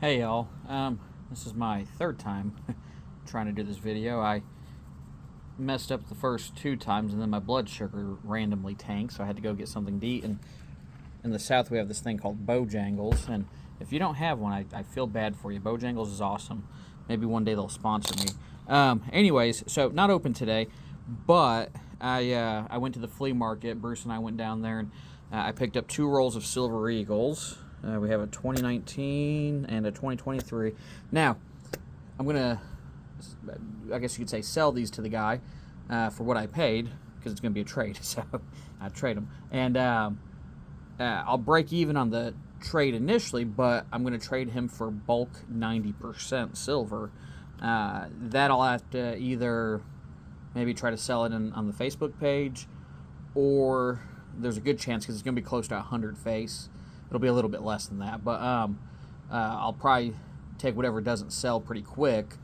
Hey y'all, this is my third time trying to do this video. I messed up the first two times and then my blood sugar randomly tanked, so I had to go get something to eat. And in the South we have this thing called Bojangles, and if you don't have one, I feel bad for you. Bojangles is awesome. Maybe one day they'll sponsor me. Anyways, so not open today, but I went to the flea market. Bruce and I went down there, and I picked up 2 rolls of Silver Eagles. We have a 2019 and a 2023. Now, I'm going to, I guess you could say, sell these to the guy for what I paid, because it's going to be a trade, so I trade them. And I'll break even on the trade initially, but I'm going to trade him for bulk 90% silver. That I'll have to either maybe try to sell it on the Facebook page, or there's a good chance, because it's going to be close to 100 face. It'll be a little bit less than that, but I'll probably take whatever doesn't sell pretty quick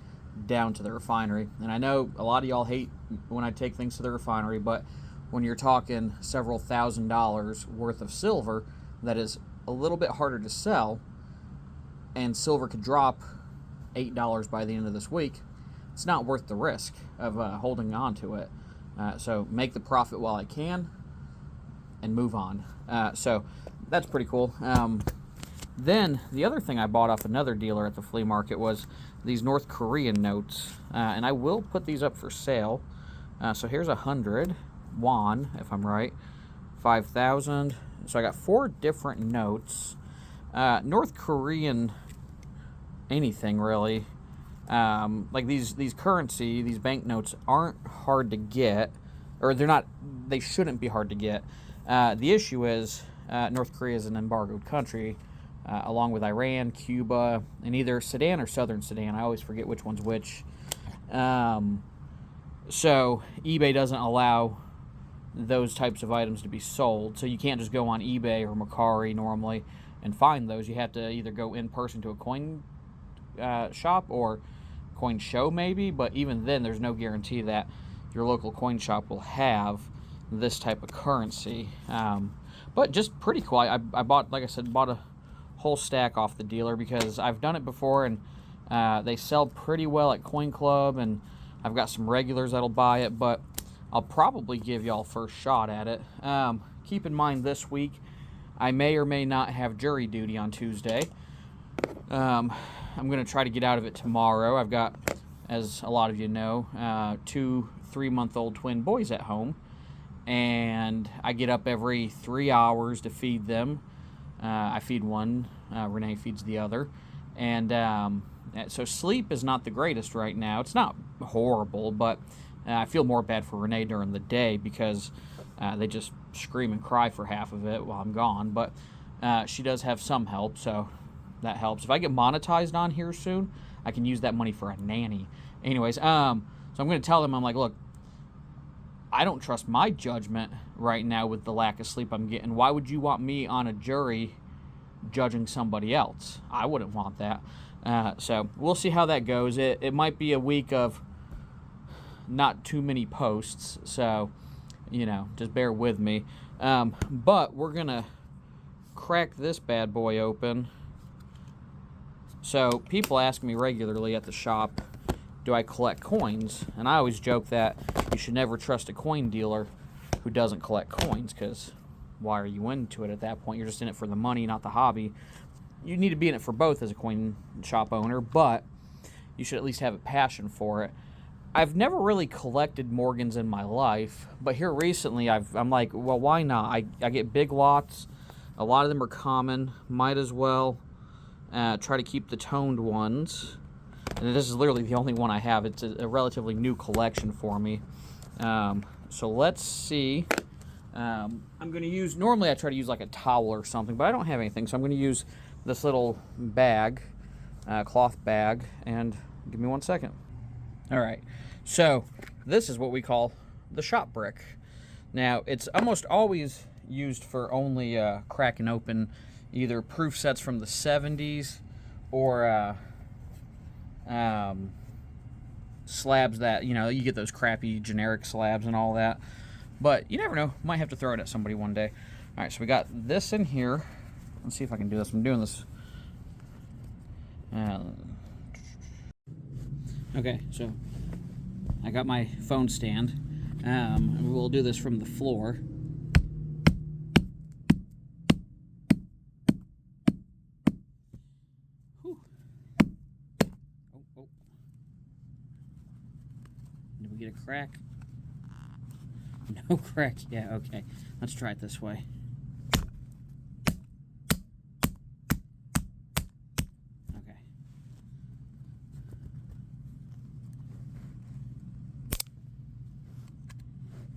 down to the refinery. And I know a lot of y'all hate when I take things to the refinery, but when you're talking several $1,000s worth of silver, that is a little bit harder to sell, and silver could drop $8 by the end of this week. It's not worth the risk of holding on to it. So make the profit while I can and move on. So that's pretty cool. Then the other thing I bought off another dealer at the flea market was these North Korean notes, and I will put these up for sale. So here's 100 won, if I'm right, 5,000. So I got 4 different notes. North Korean anything really. Like these currency, these banknotes aren't hard to get, or they're not. They shouldn't be hard to get. The issue is North Korea is an embargoed country, along with Iran, Cuba, and either Sudan or Southern Sudan. I always forget which one's which. So eBay doesn't allow those types of items to be sold. So you can't just go on eBay or Mercari normally and find those. You have to either go in person to a coin shop or coin show maybe. But even then, there's no guarantee that your local coin shop will have this type of currency. But just pretty cool. I bought, like I said, bought a whole stack off the dealer because I've done it before, and they sell pretty well at Coin Club, and I've got some regulars that'll buy it, but I'll probably give y'all first shot at it. Keep in mind, this week I may or may not have jury duty on Tuesday. I'm going to try to get out of it tomorrow. I've got, as a lot of you know, 2 3-month-old twin boys at home, and I get up every 3 hours to feed them. I feed one, Renee feeds the other, and so sleep is not the greatest right now. It's not horrible, but I feel more bad for Renee during the day because they just scream and cry for half of it while I'm gone, but she does have some help, so that helps. If I get monetized on here soon, I can use that money for a nanny. Anyways, so I'm going to tell them, I'm like, look, I don't trust my judgment right now with the lack of sleep I'm getting. Why would you want me on a jury judging somebody else? I wouldn't want that. So we'll see how that goes. It might be a week of not too many posts, so, just bear with me. But we're going to crack this bad boy open. So people ask me regularly at the shop, do I collect coins? And I always joke that you should never trust a coin dealer who doesn't collect coins, because why are you into it at that point? You're just in it for the money, not the hobby. You need to be in it for both as a coin shop owner, but you should at least have a passion for it. I've never really collected Morgans in my life, but here recently I'm like, well, why not? I get big lots. A lot of them are common. Might as well try to keep the toned ones. And this is literally the only one I have. It's a relatively new collection for me. So let's see. I'm going to use, normally I try to use like a towel or something, but I don't have anything. So I'm going to use this little bag, cloth bag, and give me 1 second. All right. So this is what we call the shop brick. Now, it's almost always used for only cracking open either proof sets from the 70s or slabs that, you get those crappy generic slabs and all that. But you never know. Might have to throw it at somebody one day. All right, so we got this in here. Let's see if I can do this. I'm doing this Okay, so I got my phone stand. We'll do this from the floor. Whew. Oh. Did we get a crack? No crack. Yeah, okay. Let's try it this way. Okay.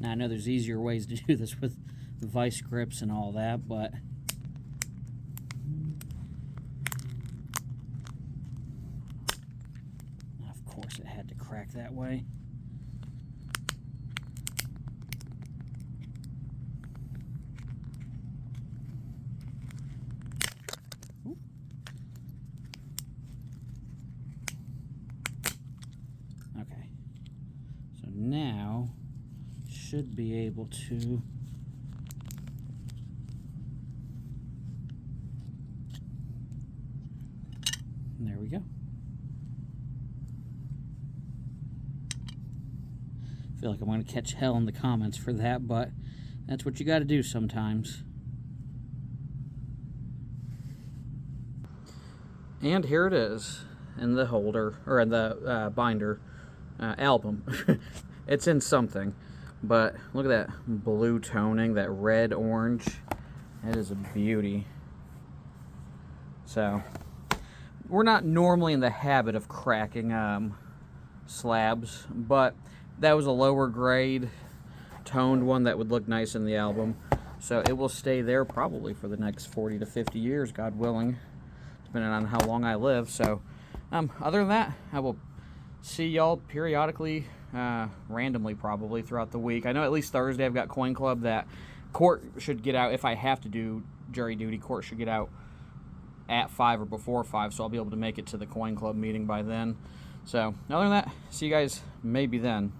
Now, I know there's easier ways to do this with vice grips and all that, but of course it had to crack that way. Okay, so now should be able to there we go. I feel like I'm going to catch hell in the comments for that, but that's what you got to do sometimes. And here it is in the holder, or in the binder album. It's in something, but look at that blue toning, that red orange. It is a beauty. So we're not normally in the habit of cracking slabs, but that was a lower grade toned one that would look nice in the album. So it will stay there probably for the next 40 to 50 years, God willing, depending on how long I live. So other than that, I will see y'all periodically, randomly probably throughout the week. I know at least Thursday I've got Coin Club that court should get out. If I have to do jury duty, court should get out at 5 or before 5, so I'll be able to make it to the Coin Club meeting by then. So other than that, see you guys maybe then.